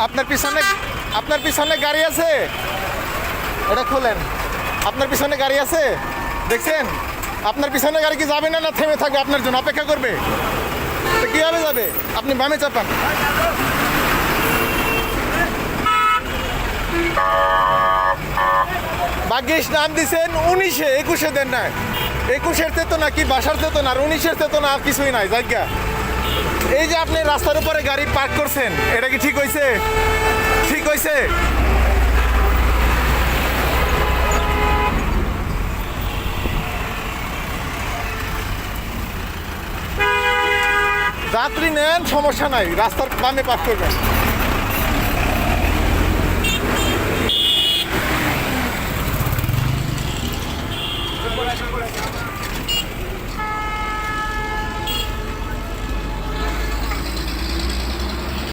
আপনার পিছনে গাড়ি আছে, এটা খোলেন। আপনার পিছনে গাড়ি আছে, দেখছেন? আপনার পিছনে গাড়ি কি যাবে না, না থেমে থাকবে আপনার জন্য অপেক্ষা করবে? তো কীভাবে যাবে? আপনি বামে চাপান। ভাগ্যিস নাম দিছেন 19-এ, 21-এ দেন না। 21-এর তো না, কি বাসার তো না, আর 19-এর তো না, আর কিছুই নাই জায়গা। এই যে আপনি রাস্তার উপরে গাড়ি পার্ক করছেন, এটা কি ঠিক হয়েছে? ঠিক হয়েছে? যাত্রী নেন, সমস্যা নাই, রাস্তার বামে পার্ক করবেন।